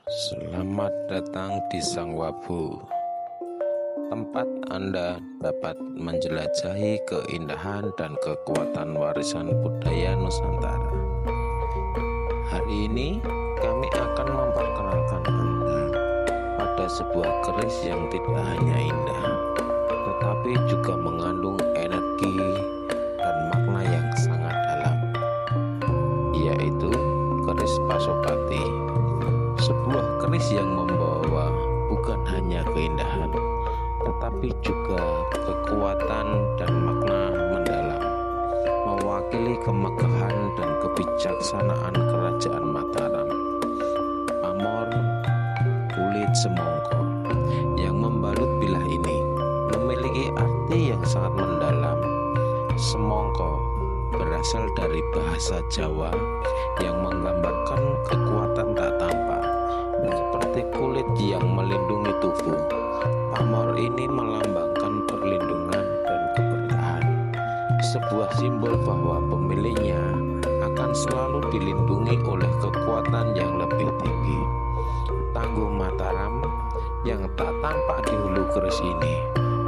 Selamat datang di Sang Wabu, tempat Anda dapat menjelajahi keindahan dan kekuatan warisan budaya Nusantara. Hari ini kami akan memperkenalkan Anda pada sebuah keris yang tidak hanya indah, tetapi juga mengandung energi dan makna yang sangat dalam, yaitu keris Pasopati. Sebuah keris yang membawa bukan hanya keindahan, tetapi juga kekuatan dan makna mendalam, mewakili kemegahan dan kebijaksanaan Kerajaan Mataram. Pamor kulit semongko yang membalut bilah ini memiliki arti yang sangat mendalam. Semongko berasal dari bahasa Jawa yang menggambarkan kekuatan tak tampak, seperti kulit yang melindungi tubuh. Pamor ini melambangkan perlindungan dan keberkahan, sebuah simbol bahwa pemiliknya akan selalu dilindungi oleh kekuatan yang lebih tinggi. Tangguh Mataram yang tak tampak di hulu keris ini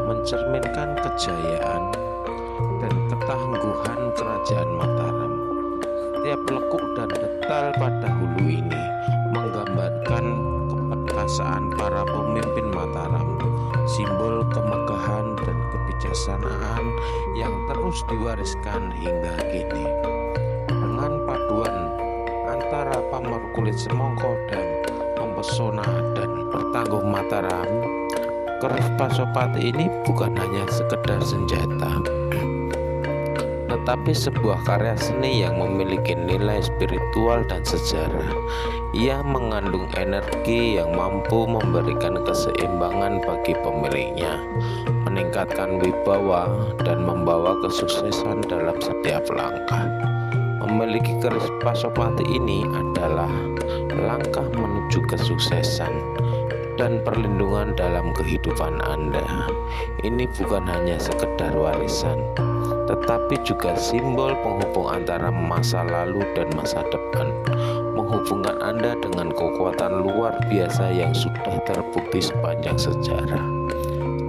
mencerminkan kejayaan dan ketangguhan Kerajaan Mataram. Setiap lekuk dan detal pada hulu ini menggambarkan keperkasaan para pemimpin Mataram, simbol kemegahan dan kebijaksanaan yang terus diwariskan hingga kini. Dengan paduan antara pamor kulit semongko dan mempesona dan bertangguh Mataram, keris Pasopati ini bukan hanya sekedar senjata, tetapi sebuah karya seni yang memiliki nilai spiritual dan sejarah. Ia mengandung energi yang mampu memberikan keseimbangan bagi pemiliknya, meningkatkan wibawa dan membawa kesuksesan dalam setiap langkah. Memiliki keris Pasopati ini adalah langkah menuju kesuksesan dan perlindungan dalam kehidupan Anda. Ini bukan hanya sekedar warisan, tetapi juga simbol penghubung antara masa lalu dan masa depan, menghubungkan Anda dengan kekuatan luar biasa yang sudah terbukti sepanjang sejarah.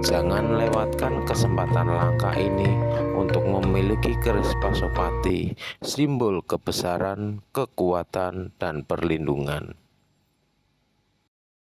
Jangan lewatkan kesempatan langka ini untuk memiliki keris Pasopati, simbol kebesaran, kekuatan, dan perlindungan.